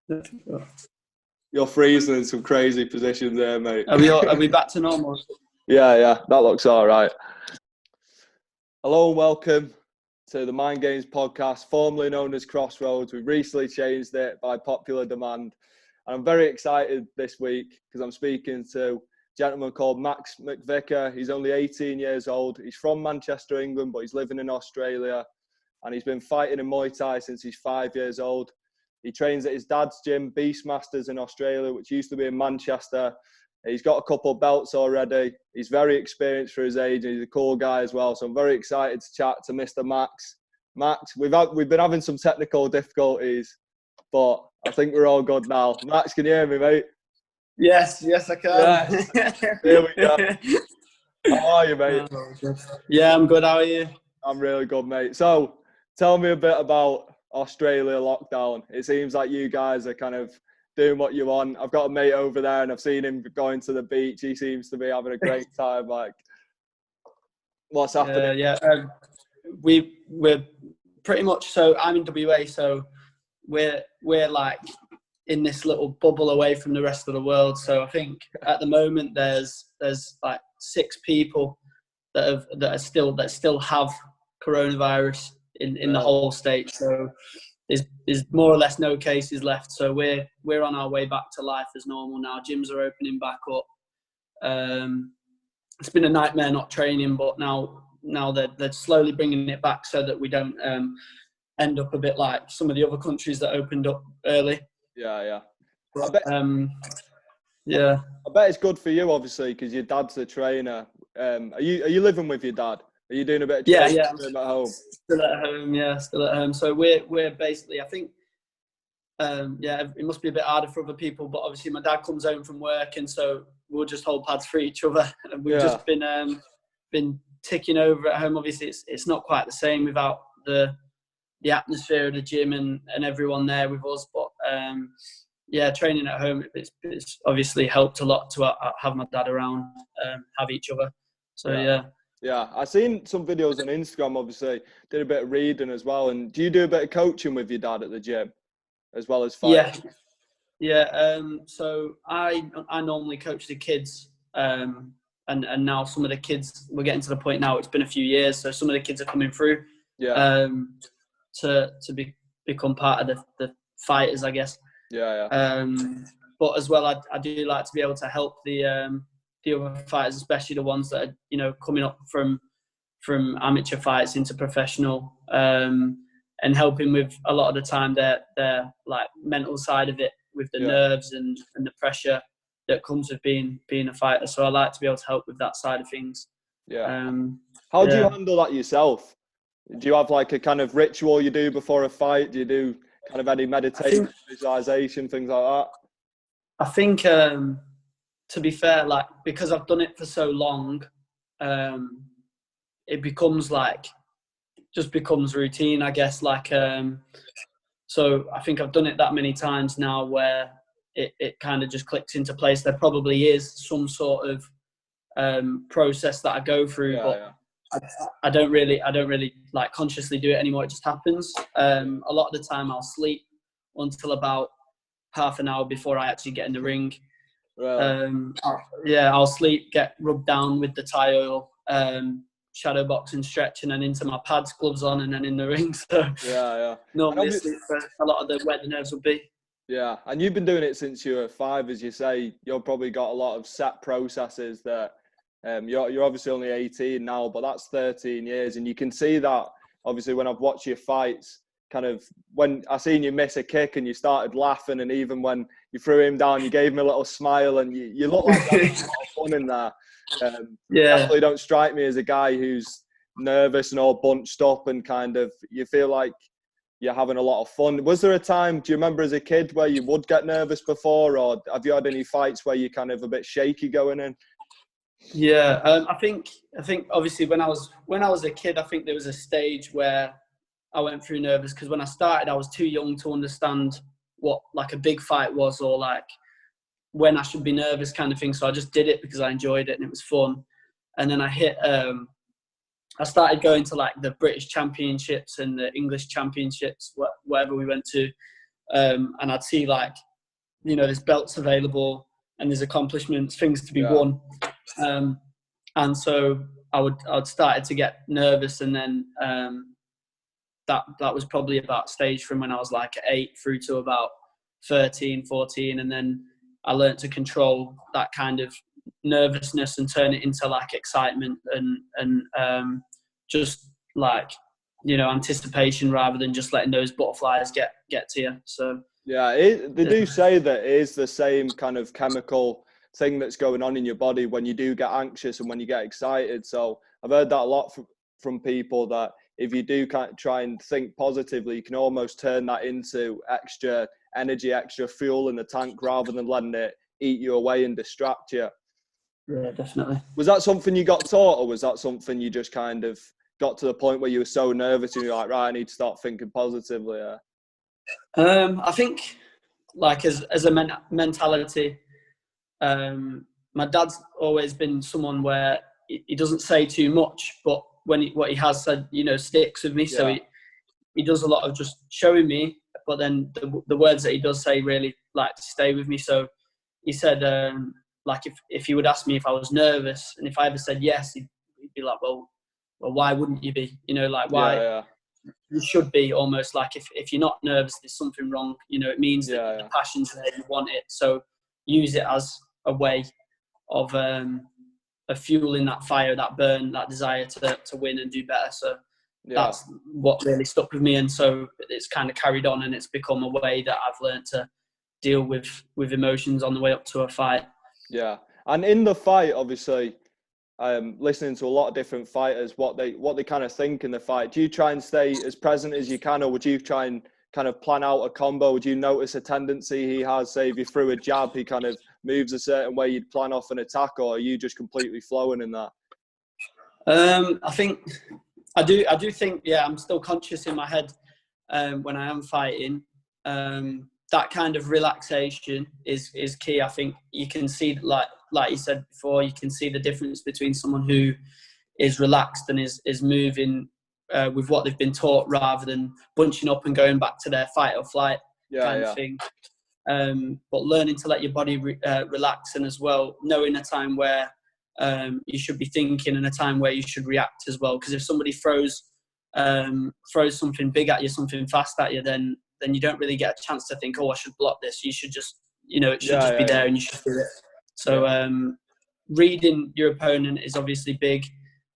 You're freezing in some crazy positions there, mate. Are we back to normal? Yeah, that looks all right. Hello and welcome to the Mind Games podcast, formerly known as Crossroads. We've recently changed it by popular demand. And I'm very excited this week because I'm speaking to a gentleman called McVicker. He's only 18 years old. He's from Manchester, England, but he's living in Australia. And he's been fighting in Muay Thai since he's 5 years old. He trains at his dad's gym, BeastMasters in Australia, which used to be in Manchester. He's got a couple of belts already. He's very experienced for his age, and he's a cool guy as well. So I'm very excited to chat to Mr. Max. Max, we've been having some technical difficulties, but I think we're all good now. Max, can you hear me, mate? Yes, I can. Yes. Here we go. How are you, mate? Yeah, I'm good. How are you? I'm really good, mate. So tell me a bit about Australia lockdown. It seems like you guys are kind of doing what you want. I've got a mate over there and I've seen him going to the beach. He seems to be having a great time. Like, what's happening? We're pretty much, so I'm in WA, so we're like in this little bubble away from the rest of the world. So I think at the moment there's like 6 people that still have coronavirus in the whole state. So there's more or less no cases left. So we're on our way back to life as normal now. Gyms are opening back up. It's been a nightmare not training, but now they're slowly bringing it back so that we don't end up a bit like some of the other countries that opened up early. Yeah. But, I bet it's good for you, obviously, because your dad's a trainer. Are you living with your dad? Are you doing a bit of training at home? Still at home. So we're basically, I think, it must be a bit harder for other people, but obviously my dad comes home from work, and so we'll just hold pads for each other. And we've just been ticking over at home. Obviously, it's not quite the same without the atmosphere of the gym and everyone there with us. But training at home, it's obviously helped a lot to have my dad around, have each other. So Yeah, I've seen some videos on Instagram, obviously. Did a bit of reading as well. And do you do a bit of coaching with your dad at the gym as well as fighting? Yeah. So I normally coach the kids. And now some of the kids, we're getting to the point now, it's been a few years, so some of the kids are coming through to become part of the fighters, I guess. But as well, I do like to be able to help the other fighters, especially the ones that are, coming up from amateur fights into professional, and helping with a lot of the time their like mental side of it, with the nerves and the pressure that comes with being a fighter. So I like to be able to help with that side of things. How do you handle that yourself? Do you have like a kind of ritual you do before a fight? Do you do kind of any meditation, visualization, things like that? I think, to be fair, like, because I've done it for so long, it becomes routine, I guess. Like, so I think I've done it that many times now where it kind of just clicks into place. There probably is some sort of process that I go through, but I don't really like consciously do it anymore. It just happens. A lot of the time I'll sleep until about half an hour before I actually get in the ring. I'll sleep, get rubbed down with the Thai oil, shadow box and stretch, and then into my pads, gloves on, and then in the ring. So normally sleep for a lot of where the nerves will be. Yeah, and you've been doing it since you were 5, as you say. You've probably got a lot of set processes that you're obviously only 18 now, but that's 13 years. And you can see that, obviously, when I've watched your fights, kind of when I seen you miss a kick and you started laughing, and even when you threw him down, you gave him a little smile, and you look like you had a lot of fun in there. Definitely don't strike me as a guy who's nervous and all bunched up, and kind of you feel like you're having a lot of fun. Was there a time, do you remember as a kid, where you would get nervous before, or have you had any fights where you're kind of a bit shaky going in? I think obviously when I was a kid, I think there was a stage where I went through nervous, because when I started, I was too young to understand what like a big fight was, or like when I should be nervous kind of thing. So I just did it because I enjoyed it and it was fun. And then I started going to like the British Championships and the English Championships, wherever we went to. and I'd see like, you know, there's belts available and there's accomplishments, things to be won. And so I'd started to get nervous, and then that was probably about stage from when I was like 8 through to about 13, 14. And then I learned to control that kind of nervousness and turn it into like excitement and just like, you know, anticipation rather than just letting those butterflies get to you. So yeah, they do say that it is the same kind of chemical thing that's going on in your body when you do get anxious and when you get excited. So I've heard that a lot from people, that if you do kind of try and think positively, you can almost turn that into extra energy, extra fuel in the tank, rather than letting it eat you away and distract you. Yeah, definitely. Was that something you got taught, or was that something you just kind of got to the point where you were so nervous and you're like, right, I need to start thinking positively? I think like as a mentality, my dad's always been someone where he doesn't say too much, but what he has said, you know, sticks with me. Yeah. So he does a lot of just showing me, but then the words that he does say really like stay with me. So he said, like if he would ask me if I was nervous, and if I ever said yes, he'd be like, well, why wouldn't you be? You know, like why? Yeah. You should be, almost like if you're not nervous, there's something wrong. You know, it means that the passion's there, you want it. So use it as a way of fueling that fire, that burn, that desire to win and do better. So that's what really stuck with me. And so it's kind of carried on, and it's become a way that I've learned to deal with emotions on the way up to a fight. Yeah. And in the fight, obviously, listening to a lot of different fighters, what they kind of think in the fight, do you try and stay as present as you can, or would you try and kind of plan out a combo? Would you notice a tendency he has? Say if you threw a jab, he kind of moves a certain way, you'd plan off an attack, or are you just completely flowing in that? I think I do think, I'm still conscious in my head when I am fighting. That kind of relaxation is key. I think you can see, like you said before, you can see the difference between someone who is relaxed and is moving with what they've been taught, rather than bunching up and going back to their fight or flight kind of thing. But learning to let your body relax, and as well knowing a time where you should be thinking and a time where you should react as well. Because if somebody throws something big at you, something fast at you, then you don't really get a chance to think, oh, I should block this. You should just, you know, it should just be there and you should do it. So reading your opponent is obviously big,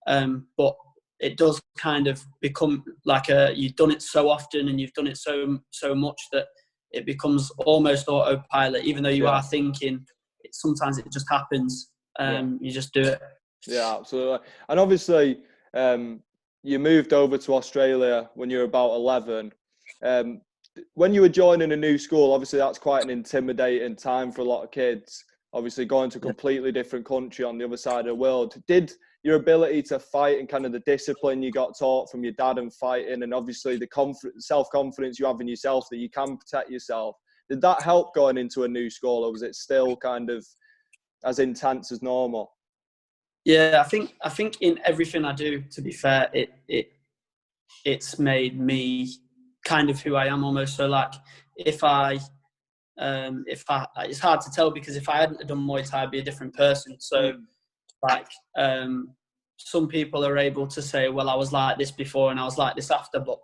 but it does kind of become like you've done it so often and you've done it so much that it becomes almost autopilot. Even though you are thinking, sometimes it just happens. You just do it. Yeah, absolutely. And obviously, you moved over to Australia when you were about 11. When you were joining a new school, obviously that's quite an intimidating time for a lot of kids. Obviously going to a completely different country on the other side of the world. Did your ability to fight and kind of the discipline you got taught from your dad and fighting, and obviously the self-confidence you have in yourself that you can protect yourself, did that help going into a new school, or was it still kind of as intense as normal? Yeah, I think in everything I do, to be fair, it's made me kind of who I am almost. So like if I it's hard to tell, because if I hadn't done Muay Thai, I'd be a different person. So like some people are able to say, well, I was like this before and I was like this after, but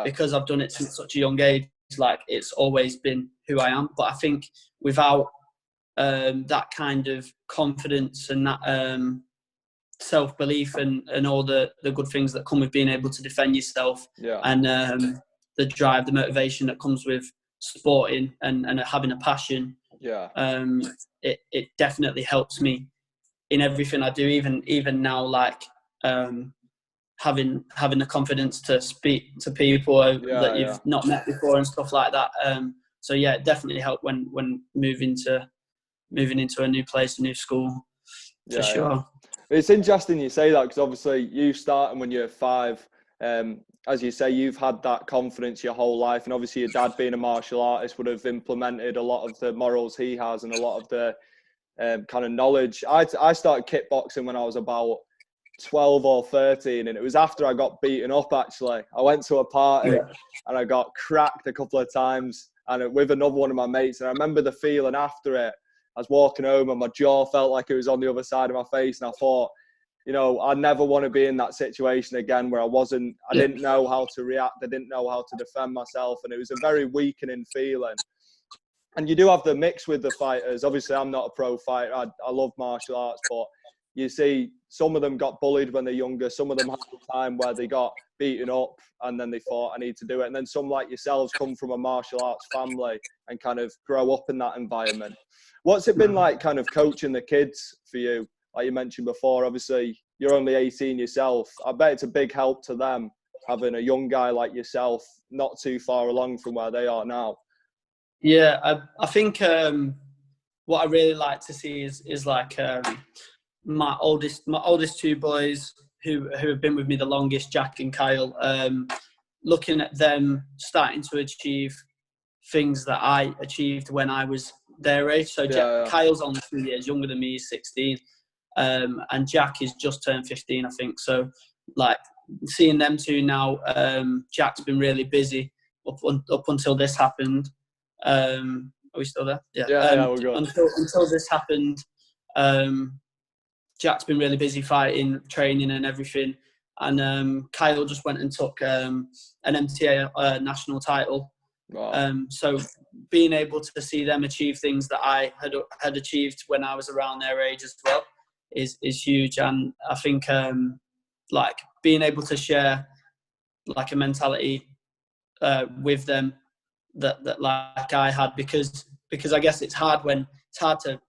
because I've done it since such a young age, like it's always been who I am. But I think without that kind of confidence and that self-belief and all the good things that come with being able to defend yourself, and the drive, the motivation that comes with sporting and having a passion, it definitely helps me in everything I do, even now, like having the confidence to speak to people that you've not met before and stuff like that. So yeah, it definitely helped when moving into a new place, a new school, for sure. It's interesting you say that, because obviously you started when you were 5. As you say, you've had that confidence your whole life, and obviously your dad being a martial artist would have implemented a lot of the morals he has and a lot of the kind of knowledge. I started kickboxing when I was about 12 or 13, and it was after I got beaten up. Actually, I went to a party and I got cracked a couple of times, and with another one of my mates. And I remember the feeling after it. I was walking home and my jaw felt like it was on the other side of my face. And I thought, you know, I never want to be in that situation again where I didn't know how to react. I didn't know how to defend myself. And it was a very weakening feeling. And you do have the mix with the fighters. Obviously, I'm not a pro fighter. I love martial arts, but you see some of them got bullied when they're younger. Some of them had a time where they got beaten up and then they thought, I need to do it. And then some like yourselves come from a martial arts family and kind of grow up in that environment. What's it been like kind of coaching the kids for you? Like you mentioned before, obviously you're only 18 yourself. I bet it's a big help to them having a young guy like yourself not too far along from where they are now. Yeah, I think what I really like to see is like my oldest two boys who have been with me the longest, Jack and Kyle, looking at them starting to achieve things that I achieved when I was their age. So Kyle's only 2 years younger than me, he's 16, and Jack is just turned 15, I think. So like seeing them two now, Jack's been really busy up until this happened. Are we still there? Yeah, we're good. Until this happened, Jack's been really busy fighting, training and everything. And Kyle just went and took an MTA national title. Wow. So being able to see them achieve things that I had achieved when I was around their age as well is huge. And I think like being able to share like a mentality with them that like I had, because I guess it's hard to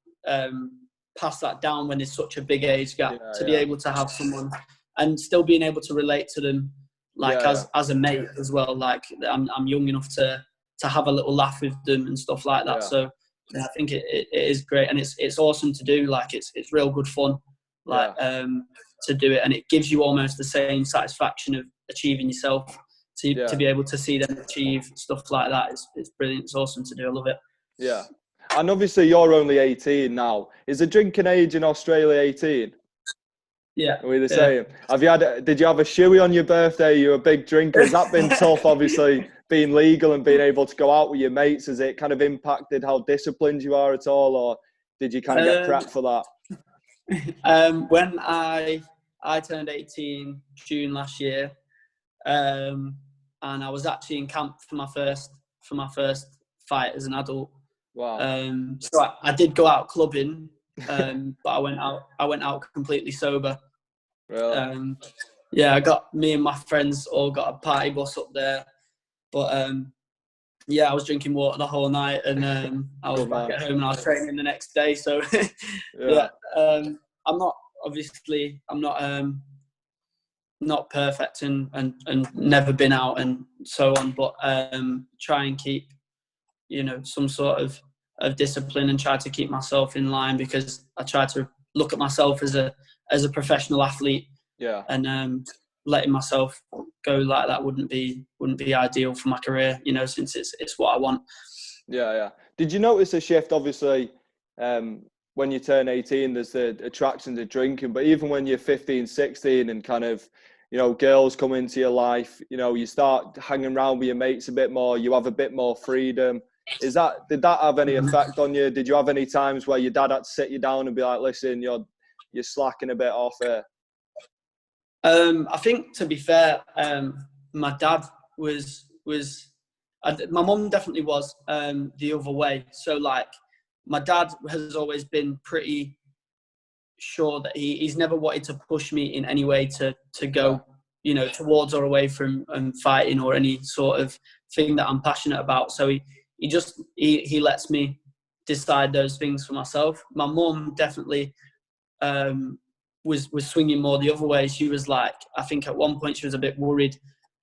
pass that down when there's such a big age gap, to be able to have someone and still being able to relate to them like as a mate as well. Like I'm young enough to have a little laugh with them and stuff like that. So I think it is great, and it's awesome to do. Like it's real good fun, like to do it, and it gives you almost the same satisfaction of achieving yourself. To be able to see them achieve stuff like that, it's brilliant. It's awesome to do. I love it. Yeah. And obviously you're only 18 now. Is the drinking age in Australia 18? Yeah. Are we the same? Did you have a shoey on your birthday? You're a big drinker. Has that been tough, obviously, being legal and being able to go out with your mates? Has it kind of impacted how disciplined you are at all, or did you kind of get prepped for that? When I turned 18 June last year, and I was actually in camp for my first fight as an adult. Wow. So I did go out clubbing, but I went out completely sober. Really? Me and my friends all got a party bus up there, but I was drinking water the whole night, and I was back at home and I was training the next day. So I'm not perfect and never been out and so on, but try and keep, you know, some sort of discipline and try to keep myself in line, because I try to look at myself as a professional athlete. Yeah. And letting myself go like that wouldn't be ideal for my career, you know, since it's what I want. Yeah. Did you notice a shift? Obviously, when you turn 18, there's the attraction to drinking, but even when you're 15, 16 and kind of, you know, girls come into your life, you know, you start hanging around with your mates a bit more, you have a bit more freedom. Did that have any effect on you? Did you have any times where your dad had to sit you down and be like, listen, you're slacking a bit off here? I think, to be fair, my dad was my mum definitely was the other way. So like my dad has always been pretty sure that he's never wanted to push me in any way to go, you know, towards or away from fighting or any sort of thing that I'm passionate about. So he lets me decide those things for myself. My mum definitely was swinging more the other way. She was like, I think at one point she was a bit worried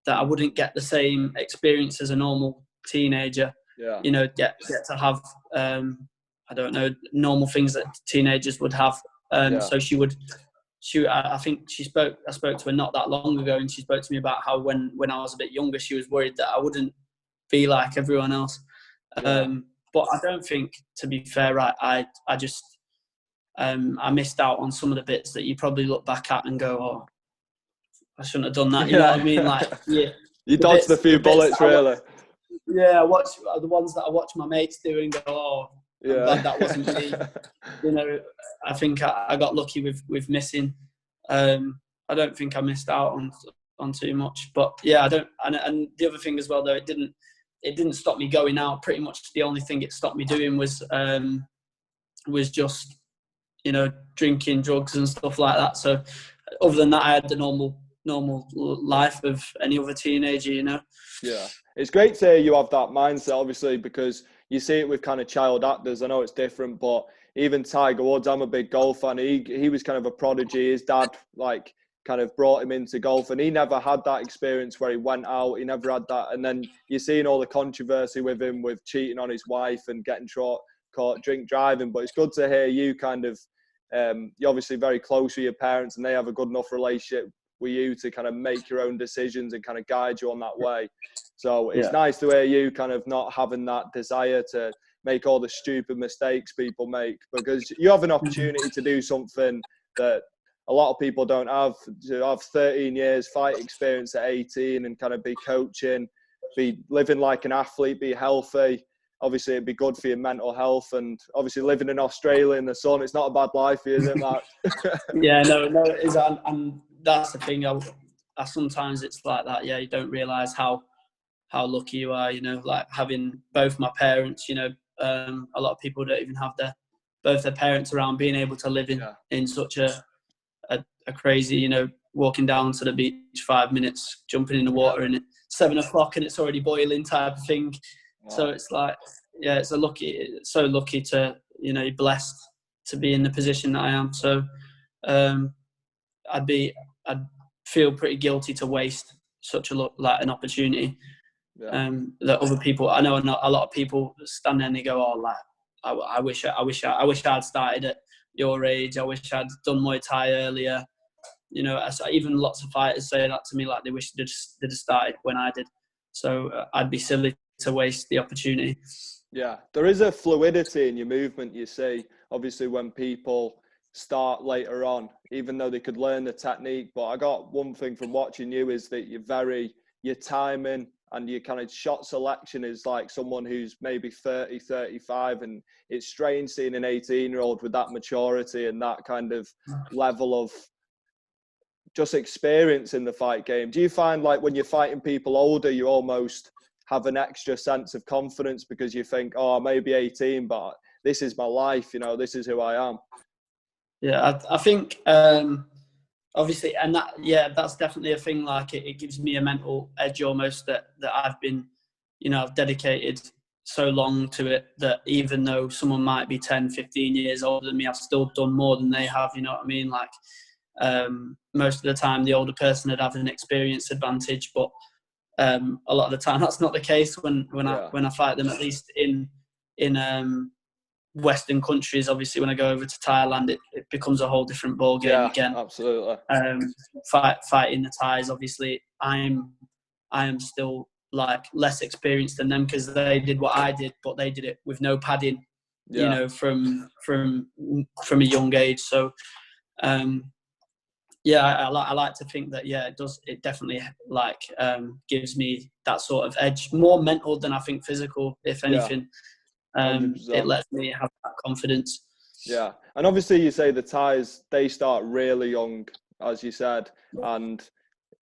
that I wouldn't get the same experience as a normal teenager. Yeah. You know, get to have I don't know, normal things that teenagers would have. So I think I spoke to her not that long ago, and she spoke to me about how when I was a bit younger, she was worried that I wouldn't be like everyone else. But I don't think, to be fair, I just I missed out on some of the bits that you probably look back at and go, oh, I shouldn't have done that. You know what I mean? Like, you dodged a few bullets, really. Yeah, I watch the ones that I watch my mates do and go, oh, I'm glad that wasn't me. You know, I think I got lucky with missing. I don't think I missed out on too much, but yeah, I don't. And the other thing as well, though, it didn't stop me going out. Pretty much the only thing it stopped me doing was just, you know, drinking, drugs and stuff like that. So other than that, I had the normal life of any other teenager, you know. Yeah, it's great to hear you have that mindset, obviously, because you see it with kind of child actors. I know it's different, but even Tiger Woods, I'm a big golf fan. He was kind of a prodigy. His dad, like, kind of brought him into golf, and he never had that experience where he went out. He never had that. And then you're seeing all the controversy with him, with cheating on his wife and getting caught drink driving. But it's good to hear you kind of, you're obviously very close with your parents, and they have a good enough relationship with you to kind of make your own decisions and kind of guide you on that way. So it's nice to hear you kind of not having that desire to make all the stupid mistakes people make, because you have an opportunity to do something that a lot of people don't have, to have 13 years fight experience at 18 and kind of be coaching, be living like an athlete, be healthy. Obviously, it'd be good for your mental health, and obviously living in Australia in the sun, it's not a bad life for you, is it, Mark? Yeah, no, it is. And that's the thing. I sometimes it's like that. Yeah, you don't realise how lucky you are. You know, like having both my parents. You know, a lot of people don't even have both their parents around. Being able to live in such a crazy, you know, walking down to the beach 5 minutes, jumping in the water, and it's 7 o'clock and it's already boiling type of thing. Wow. So it's like, yeah, it's so lucky to, you know, blessed to be in the position that I am. So I'd feel pretty guilty to waste such an opportunity. That other people, I know a lot of people stand there and they go, oh, like, I wish I'd started at your age. I wish I'd done Muay Thai earlier. You know, even lots of fighters say that to me, like they wish they'd have started when I did. So I'd be silly to waste the opportunity. Yeah, there is a fluidity in your movement, you see. Obviously, when people start later on, even though they could learn the technique. But I got one thing from watching you is that your timing and your kind of shot selection is like someone who's maybe 30, 35. And it's strange seeing an 18-year-old with that maturity and that kind of level of just experience in the fight game. Do you find like when you're fighting people older, you almost have an extra sense of confidence because you think, oh, I may be 18, but this is my life, you know, this is who I am? Yeah, I think obviously, and that's definitely a thing. Like it gives me a mental edge almost that I've been, you know, I've dedicated so long to it that even though someone might be 10, 15 years older than me, I've still done more than they have. You know what I mean? Like most of the time, the older person would have an experience advantage, but a lot of the time that's not the case when I fight them. At least in Western countries, obviously, when I go over to Thailand, it becomes a whole different ball game again. Absolutely. Fighting the Thais, obviously, I am still like less experienced than them because they did what I did, but they did it with no padding, you know, from a young age. So, I like to think that it definitely like gives me that sort of edge, more mental than I think physical, if anything. It lets me have that confidence. Yeah. And obviously you say the Thais, they start really young, as you said. And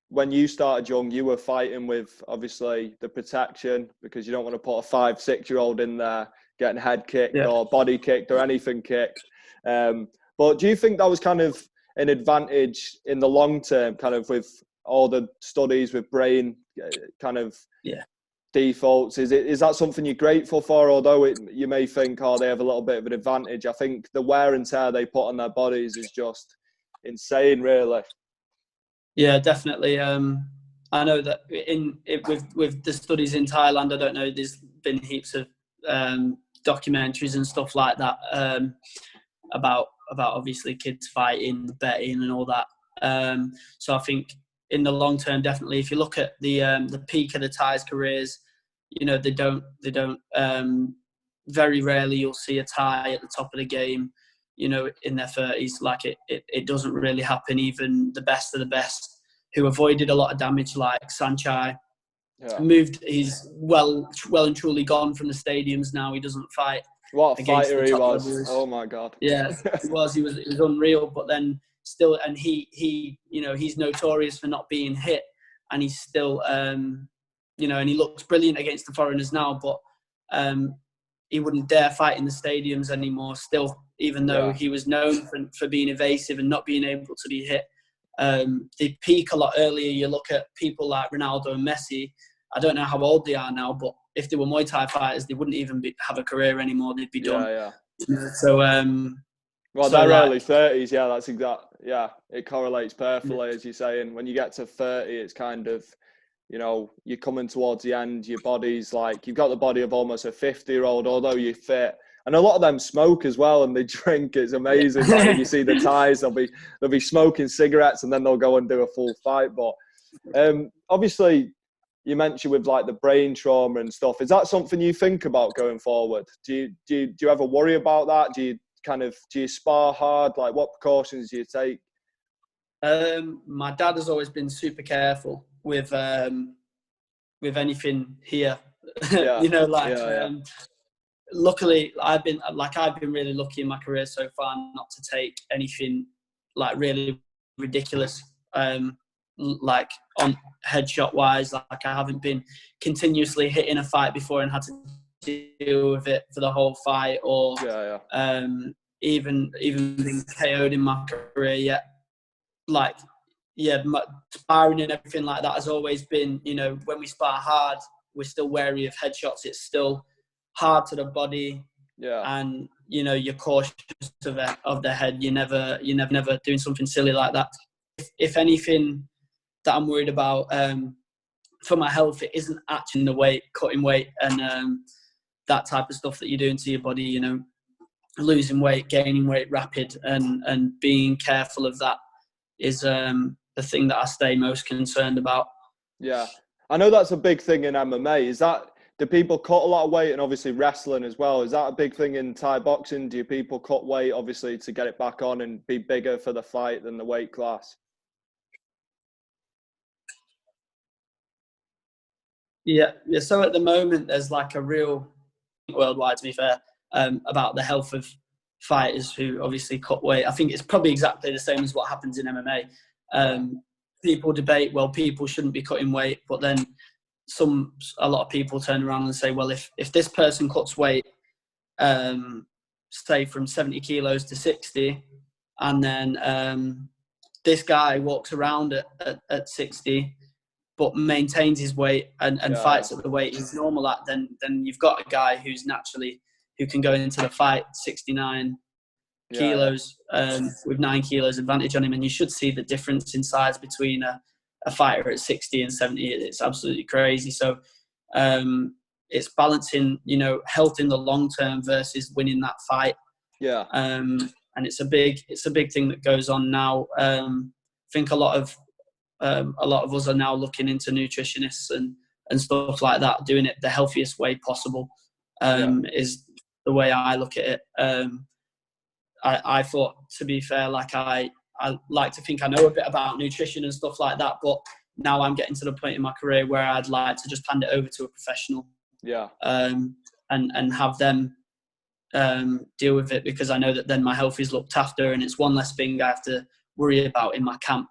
when you started young, you were fighting with obviously the protection because you don't want to put a 5, 6-year-old in there getting head kicked or body kicked or anything kicked. But do you think that was kind of an advantage in the long term, kind of with all the studies with brain kind of defaults? Is that something you're grateful for? Although you may think, oh, they have a little bit of an advantage, I think the wear and tear they put on their bodies is just insane, really. Yeah, definitely. I know that with the studies in Thailand, I don't know, there's been heaps of documentaries and stuff like that about obviously kids fighting, betting and all that. So I think in the long term, definitely, if you look at the peak of the Thais careers, you know, they don't very rarely you'll see a Thai at the top of the game, you know, in their 30s. Like it doesn't really happen. Even the best of the best who avoided a lot of damage, like Sanchai, moved. He's well and truly gone from the stadiums now. He doesn't fight. What a against fighter the he top was. levels. Oh my God. Yeah, he was unreal, but then still, and he he's notorious for not being hit, and he's still, and he looks brilliant against the foreigners now, but he wouldn't dare fight in the stadiums anymore still, even though he was known for being evasive and not being able to be hit. They peak a lot earlier. You look at people like Ronaldo and Messi. I don't know how old they are now, but if they were Muay Thai fighters, they wouldn't even have a career anymore. They'd be done. Yeah. So, well, they're early 30s. Yeah, that's exact. Yeah, it correlates perfectly, as you're saying. When you get to 30, it's kind of, you're coming towards the end. Your body's like, you've got the body of almost a 50-year-old, although you're fit. And a lot of them smoke as well, and they drink. It's amazing. Like, when you see the Thais, they'll be smoking cigarettes, and then they'll go and do a full fight. But obviously, you mentioned with like the brain trauma and stuff. Is that something you think about going forward? Do you ever worry about that? Do you spar hard? Like, what precautions do you take? My dad has always been super careful with anything here. Luckily, I've been really lucky in my career so far not to take anything like really ridiculous. Like on headshot wise, like I haven't been continuously hitting a fight before and had to deal with it for the whole fight, or even being KO'd in my career yet. Like, sparring and everything like that has always been, when we spar hard, we're still wary of headshots. It's still hard to the body, and you're cautious of the head. You're never doing something silly like that. If anything that I'm worried about for my health, it isn't actually the weight, cutting weight, and that type of stuff that you're doing to your body. Losing weight, gaining weight rapid, and being careful of that is the thing that I stay most concerned about. Yeah, I know that's a big thing in MMA. Do people cut a lot of weight, and obviously wrestling as well? Is that a big thing in Thai boxing? Do people cut weight, obviously, to get it back on and be bigger for the fight than the weight class? Yeah. So at the moment, there's like a real worldwide, to be fair, about the health of fighters who obviously cut weight. I think it's probably exactly the same as what happens in MMA. People debate, well, people shouldn't be cutting weight, but then a lot of people turn around and say, well, if this person cuts weight, say from 70 kilos to 60, and then this guy walks around at 60, but maintains his weight and fights at the weight he's normal at, then you've got a guy who can go into the fight 69 kilos with 9 kilos advantage on him, and you should see the difference in size between a fighter at 60 and 70. It's absolutely crazy. So it's balancing, health in the long term versus winning that fight. And it's a big thing that goes on now. I think a lot of us are now looking into nutritionists and stuff like that, doing it the healthiest way possible. Is the way I look at it. I thought, to be fair, like I like to think I know a bit about nutrition and stuff like that, but now I'm getting to the point in my career where I'd like to just hand it over to a professional. And have them deal with it, because I know that then my health is looked after, and it's one less thing I have to worry about in my camp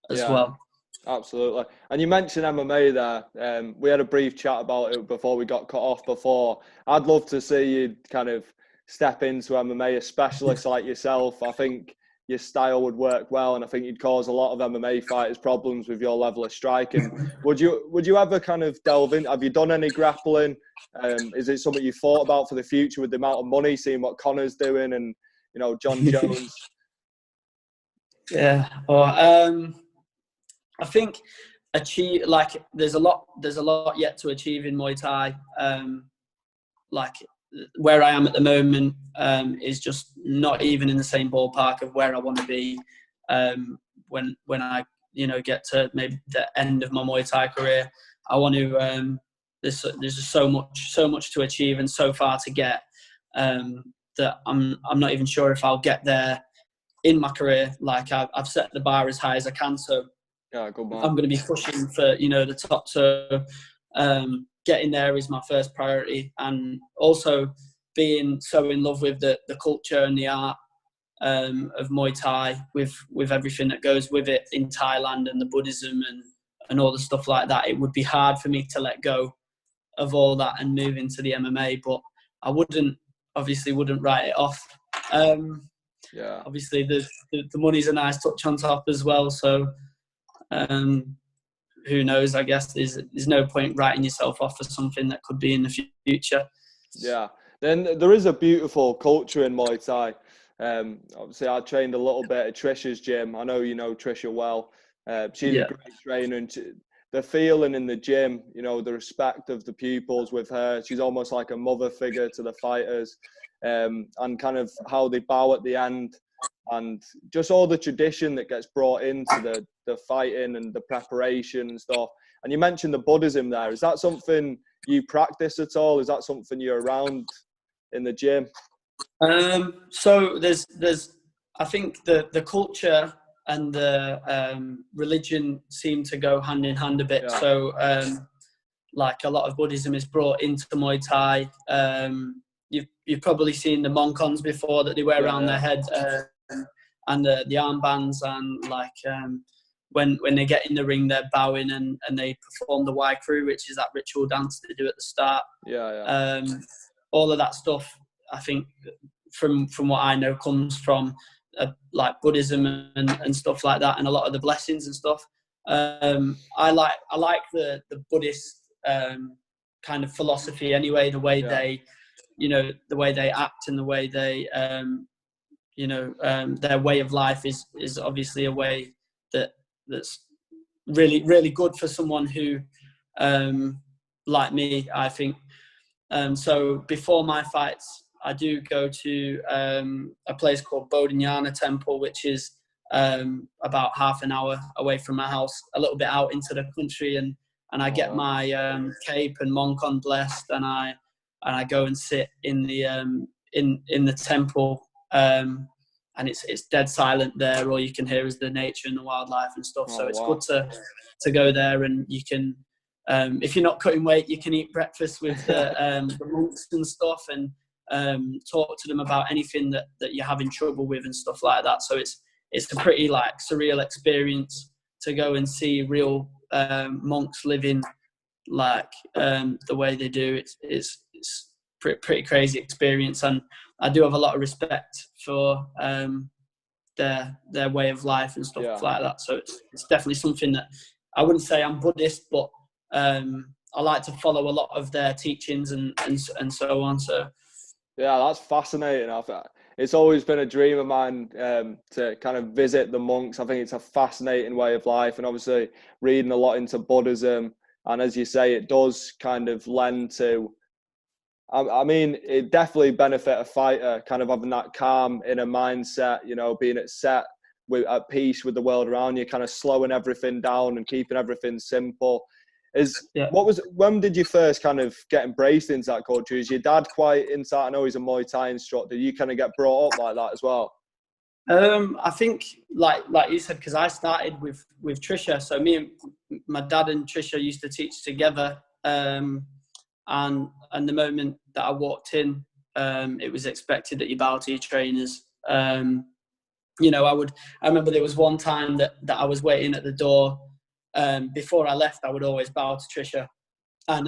as well. Absolutely. And you mentioned MMA there. We had a brief chat about it before we got cut off before. I'd love to see you kind of step into MMA, a specialist like yourself. I think your style would work well, and I think you'd cause a lot of MMA fighters problems with your level of striking. Would you ever kind of delve in? Have you done any grappling? Is it something you thought about for the future with the amount of money, seeing what Connor's doing and, John Jones? I think there's a lot yet to achieve in Muay Thai. Like where I am at the moment is just not even in the same ballpark of where I want to be when I get to maybe the end of my Muay Thai career. I want to there's just so much to achieve and so far to get that I'm not even sure if I'll get there in my career. Like I've set the bar as high as I can, so I'm going to be pushing for the top. So getting there is my first priority, and also being so in love with the culture and the art of Muay Thai, with everything that goes with it in Thailand, and the Buddhism and all the stuff like that. It would be hard for me to let go of all that and move into the MMA, but I obviously wouldn't write it off. Obviously the money's a nice touch on top as well, so who knows? I guess there's no point writing yourself off for something that could be in the future. Yeah, then there is a beautiful culture in Muay Thai. Obviously, I trained a little bit at Trisha's gym. I know you know Trisha well. She's a great trainer, and the feeling in the gym, you know, the respect of the pupils with her. She's almost like a mother figure to the fighters, and kind of how they bow at the end, and just all the tradition that gets brought into the fighting and the preparation and stuff. And you mentioned the Buddhism there. Is that something you practice at all? Is that something you're around in the gym? So there's I think the culture and the religion seem to go hand in hand a bit. Yeah. So like a lot of Buddhism is brought into Muay Thai. You've probably seen the moncons before that they wear around their head, and the armbands, and like when they get in the ring, they're bowing and they perform the Y crew, which is that ritual dance they do at the start. All of that stuff, I think, from what I know, comes from like Buddhism and stuff like that, and a lot of the blessings and stuff. I like the Buddhist kind of philosophy anyway. The way they, the way they act, and the way they, their way of life is obviously a way that's really, really good for someone who, like me, I think. So before my fights, I do go to a place called Bodhinyana Temple, which is about half an hour away from my house, a little bit out into the country, and I get my cape and moncon blessed, and I go and sit in the temple, and it's dead silent there. All you can hear is the nature and the wildlife and stuff. So it's good to go there, and you can, if you're not cutting weight, you can eat breakfast with the monks and stuff, and talk to them about anything that you're having trouble with and stuff like that. So it's a pretty like surreal experience to go and see real monks living like the way they do. It's pretty crazy experience, and I do have a lot of respect for their way of life and stuff like that. So it's definitely something that I wouldn't say I'm Buddhist, but I like to follow a lot of their teachings and so on. So yeah, that's fascinating. It's always been a dream of mine to kind of visit the monks. I think it's a fascinating way of life, and obviously reading a lot into Buddhism. And as you say, it does kind of lend to, I mean, it definitely benefit a fighter, kind of having that calm inner mindset, being at peace with the world around you, kind of slowing everything down and keeping everything simple. When did you first kind of get embraced into that culture? Is your dad quite into that? I know he's a Muay Thai instructor. Did you kind of get brought up like that as well? I think like you said, because I started with Trisha. So my dad and Trisha used to teach together. And the moment that I walked in, it was expected that you bow to your trainers. I remember there was one time that I was waiting at the door. Before I left, I would always bow to Trisha, and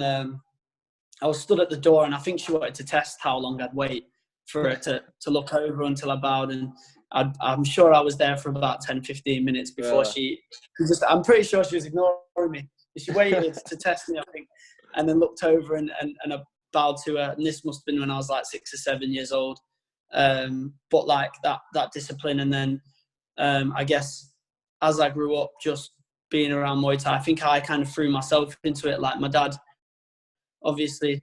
I was stood at the door, and I think she wanted to test how long I'd wait for her to look over until I bowed, and I'm sure I was there for about 10-15 minutes before I'm pretty sure she was ignoring me. She waited to test me, I think, and then looked over and I bowed to her, and this must have been when I was like 6 or 7 years old. But like that discipline, and then I guess as I grew up, just being around Muay Thai, I think I kind of threw myself into it. Like my dad, obviously,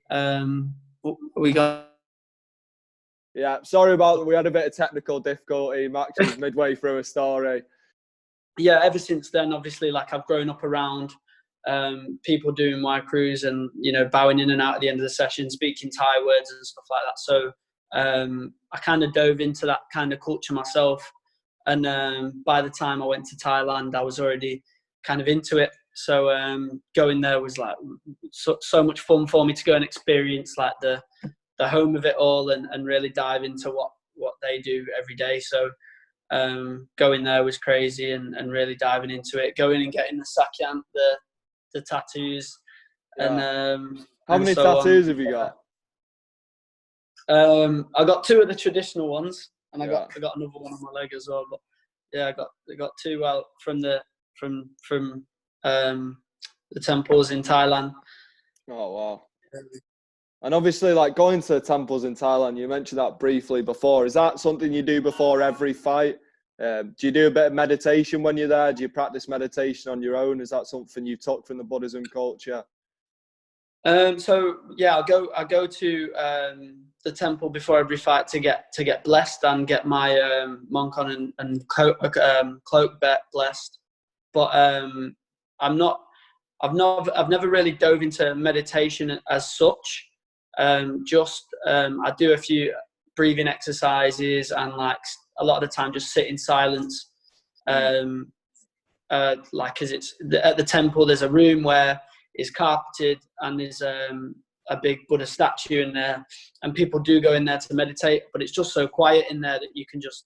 we got. Yeah, sorry about that. We had a bit of technical difficulty. Max was midway through a story. Yeah, ever since then, obviously, like I've grown up around people doing my crews and, bowing in and out at the end of the session, speaking Thai words and stuff like that. So I kind of dove into that kind of culture myself. And by the time I went to Thailand, I was already kind of into it. So going there was like so much fun for me to go and experience like the home of it all, and really dive into what they do every day. So going there was crazy, and really diving into it, going and getting the sakyan, the tattoos, and how many tattoos have you got? I got 2 of the traditional ones, and I got another one on my leg as well. But yeah, I got 2 out from the temples in Thailand. Oh wow! And obviously, like going to the temples in Thailand, you mentioned that briefly before. Is that something you do before every fight? Do you do a bit of meditation when you're there? Do you practice meditation on your own? Is that something you took from the Buddhism culture? So yeah, I go to the temple before every fight to get blessed and get my monk on and cloak blessed. But I've never really dove into meditation as such. I do a few breathing exercises, and like a lot of the time just sit in silence. Like, cause at the temple, there's a room where it's carpeted, and there's a big Buddha statue in there, and people do go in there to meditate, but it's just so quiet in there that you can just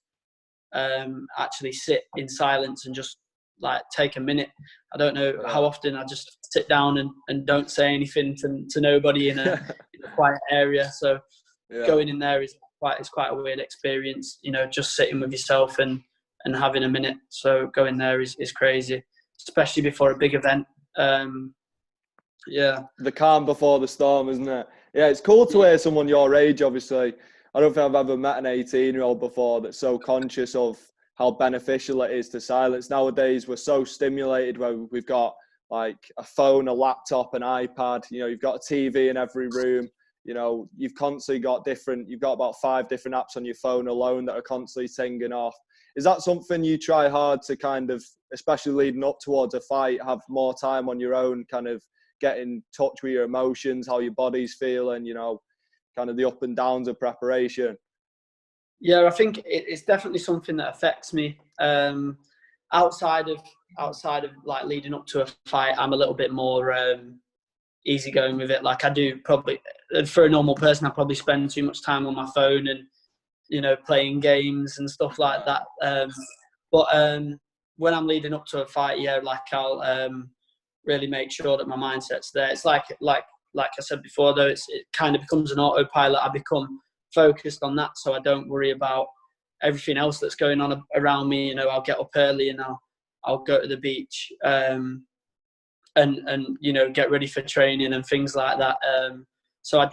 actually sit in silence and just like take a minute. I don't know how often I just sit down and don't say anything to nobody in a quiet area. So going in there is quite a weird experience, you know, just sitting with yourself and having a minute. So going there is crazy, especially before a big event. The calm before the storm, isn't it? Yeah, it's cool to hear someone your age, obviously. I don't think I've ever met an 18-year-old before that's so conscious of how beneficial it is to silence. Nowadays, we're so stimulated where we've got like a phone, a laptop, an iPad, you know, you've got a TV in every room, you know, you've constantly got about 5 different apps on your phone alone that are constantly singing off. Is that something you try hard to kind of, especially leading up towards a fight, have more time on your own, kind of get in touch with your emotions, how your body's feeling, you know, kind of the up and downs of preparation? Yeah, I think it's definitely something that affects me. Outside of like leading up to a fight, I'm a little bit more easygoing with it. Like I do probably, for a normal person, I probably spend too much time on my phone and, you know, playing games and stuff like that. But when I'm leading up to a fight, like I'll really make sure that my mindset's there. It's like I said before, though, it kind of becomes an autopilot. I become focused on that, so I don't worry about everything else that's going on around me. You know, I'll get up early and I'll go to the beach and you know, get ready for training and things like that. So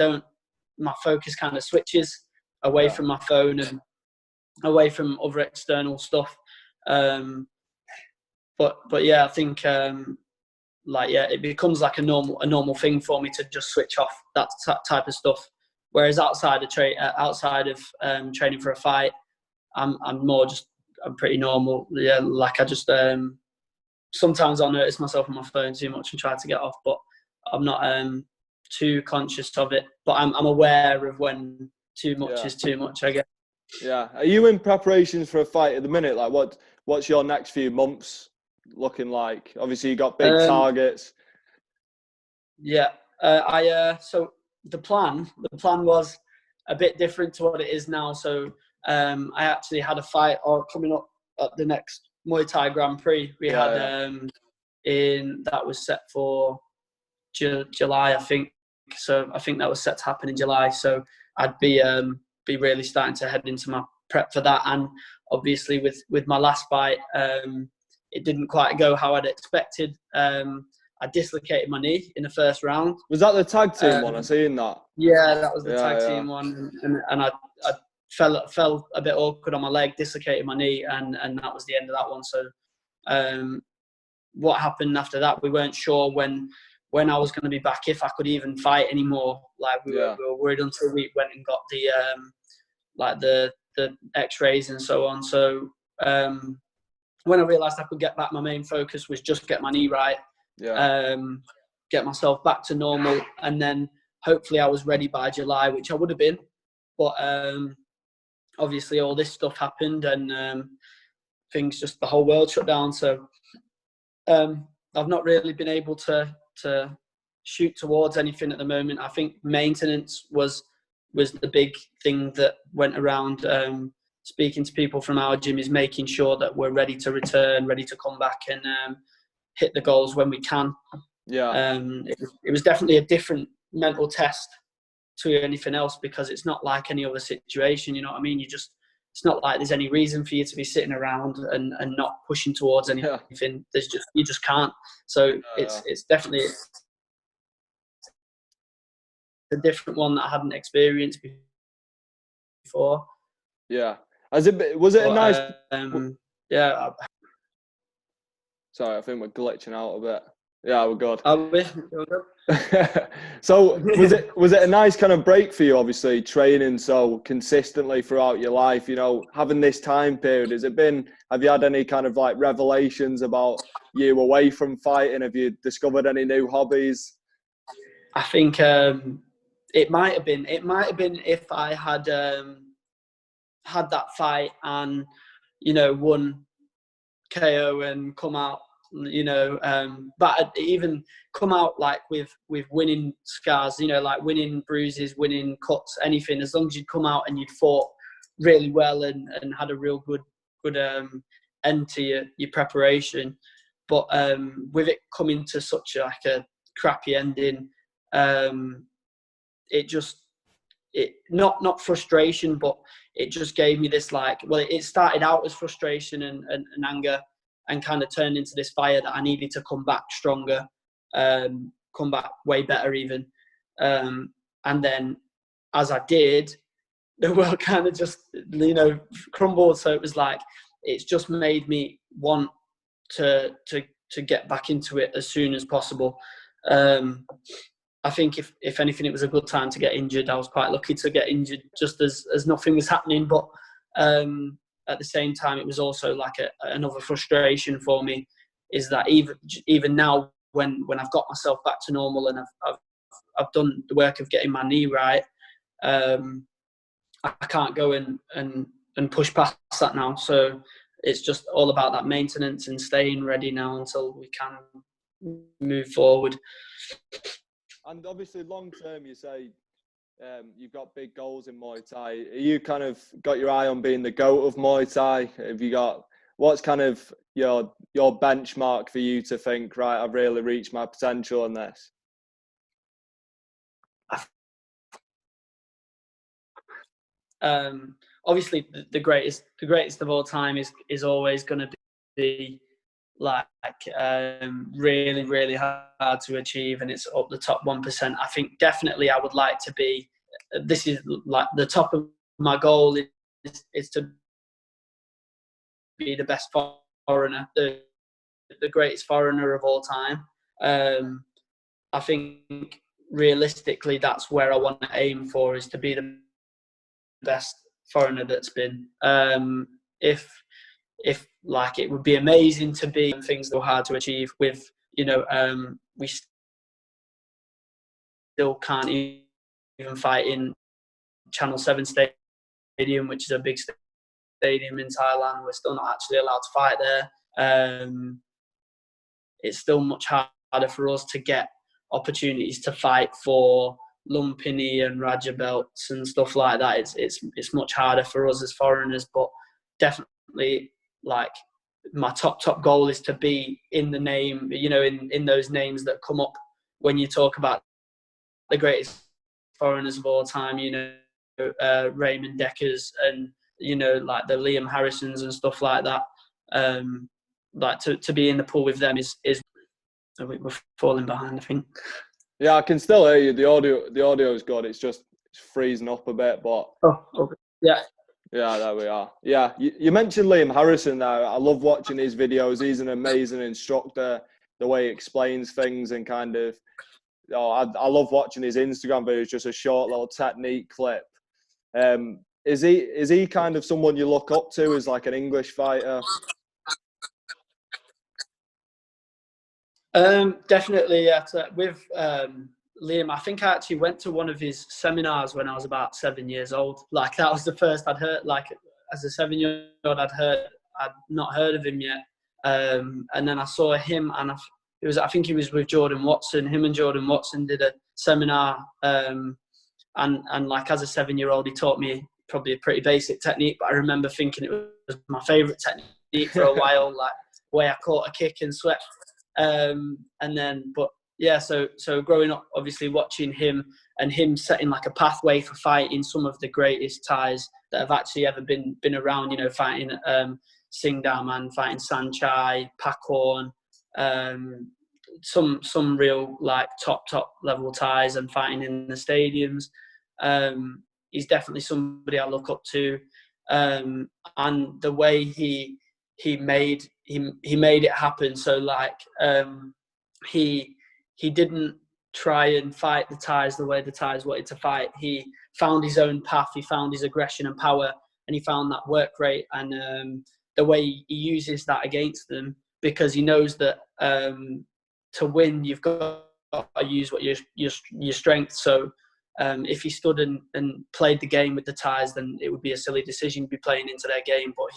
my focus kind of switches away from my phone and away from other external stuff. But yeah, I think it becomes like a normal thing for me to just switch off that type of stuff. Whereas outside of training for a fight, I'm pretty normal. Yeah, like I just sometimes I'll notice myself on my phone too much and try to get off, but I'm not too conscious of it. But I'm aware of when too much is too much, I guess. Yeah. Are you in preparations for a fight at the minute? Like what's your next few months looking like? Obviously you got big targets. Yeah. So the plan was a bit different to what it is now. So I actually had a fight coming up at the next Muay Thai Grand Prix. We had that was set for July, I think. So I think that was set to happen in July. So I'd be really starting to head into my prep for that. And obviously with my last fight, it didn't quite go how I'd expected. I dislocated my knee in the first round. Was that the tag team one? I seen that. Yeah, that was the tag team one, and I fell a bit awkward on my leg, dislocated my knee, and that was the end of that one. So, what happened after that? We weren't sure when I was going to be back, if I could even fight anymore. Like we were worried until we went and got the the X-rays and so on. So when I realised I could get back, my main focus was just get my knee right. Get myself back to normal, and then hopefully I was ready by July, which I would have been. But obviously all this stuff happened, and the whole world shut down. So I've not really been able to shoot towards anything at the moment. I think maintenance was the big thing that went around. Speaking to people from our gym is making sure that we're ready to return, ready to come back and hit the goals when we can. Yeah. It was definitely a different mental test to anything else, because it's not like any other situation. You know what I mean? It's not like there's any reason for you to be sitting around and not pushing towards anything. Yeah. You just can't. So it's definitely a different one that I hadn't experienced before. Yeah. Was it a nice? Yeah. Sorry, I think we're glitching out a bit. Yeah, we're good. So was it a nice kind of break for you? Obviously, training so consistently throughout your life. You know, having this time period. Have you had any kind of like revelations about you away from fighting? Have you discovered any new hobbies? I think it might have been if I had had that fight and, you know, won KO and come out, you know, but even come out like with winning scars, you know, like winning bruises, winning cuts, anything, as long as you'd come out and you'd fought really well and had a real good end to your preparation. But with it coming to such a crappy ending, it not frustration, but it just gave me this it started out as frustration and anger, and kind of turned into this fire that I needed to come back stronger, come back way better even. And then as I did, the world kind of just, you know, crumbled. So it was like, it's just made me want to get back into it as soon as possible. I think if anything, it was a good time to get injured. I was quite lucky to get injured just as nothing was happening. But at the same time, it was also like another frustration for me, is that even now when I've got myself back to normal and I've done the work of getting my knee right, I can't go and push past that now. So it's just all about that maintenance and staying ready now until we can move forward. And obviously, long term, you say you've got big goals in Muay Thai. Are you kind of got your eye on being the GOAT of Muay Thai? Have you got, what's kind of your benchmark for you to think, right, I've really reached my potential in this? Obviously, the greatest of all time is always going to be like really, really hard to achieve, and it's up the top 1%. I think definitely I would like to be, this is like the top of my goal is to be the best foreigner, the greatest foreigner of all time. I think realistically that's where I want to aim for, is to be the best foreigner that's been. If like, it would be amazing to be things that are hard to achieve with, you know, we still can't even fight in Channel 7 Stadium, which is a big stadium in Thailand. We're still not actually allowed to fight there. It's still much harder for us to get opportunities to fight for Lumpini and Raja belts and stuff like that. It's much harder for us as foreigners, but definitely, like, my top goal is to be in the name, you know, in those names that come up when you talk about the greatest foreigners of all time, you know, Raymond Deckers and, you know, like the Liam Harrisons and stuff like that. Like to be in the pool with them is we're falling behind, I think. Yeah, I can still hear you. The audio is good. It's freezing up a bit, but yeah. Yeah, there we are. Yeah, you mentioned Liam Harrison there. I love watching his videos. He's an amazing instructor, the way he explains things, and kind of, I love watching his Instagram videos, just a short little technique clip. Is he kind of someone you look up to as like an English fighter? Definitely, yeah. With Liam, I think I actually went to one of his seminars when I was about 7 years old. Like, that was the first I'd heard, like, as a 7-year-old, I'd not heard of him yet. And then I saw him, and I think he was with Jordan Watson. Him and Jordan Watson did a seminar, and like as a 7-year-old, he taught me probably a pretty basic technique, but I remember thinking it was my favourite technique for a while, like the way I caught a kick and swept. So growing up, obviously watching him and him setting like a pathway for fighting some of the greatest Thais that have actually ever been around, fighting Singh Daman, fighting Sanchai, Pakorn, some real like top level Thais and fighting in the stadiums. He's definitely somebody I look up to, and the way he made it happen. So like he didn't try and fight the Thais the way the Thais wanted to fight. He found his own path. He found his aggression and power, and he found that work rate and the way he uses that against them, because he knows that to win you've got to use what your strength. So if he stood and played the game with the Thais, then it would be a silly decision to be playing into their game. But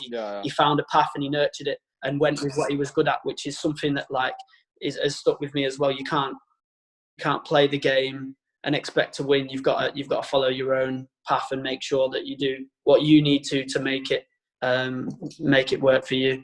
he found a path and he nurtured it and went with what he was good at, which is something that like has stuck with me as well. You can't play the game and expect to win. You've got to follow your own path and make sure that you do what you need to make it work for you.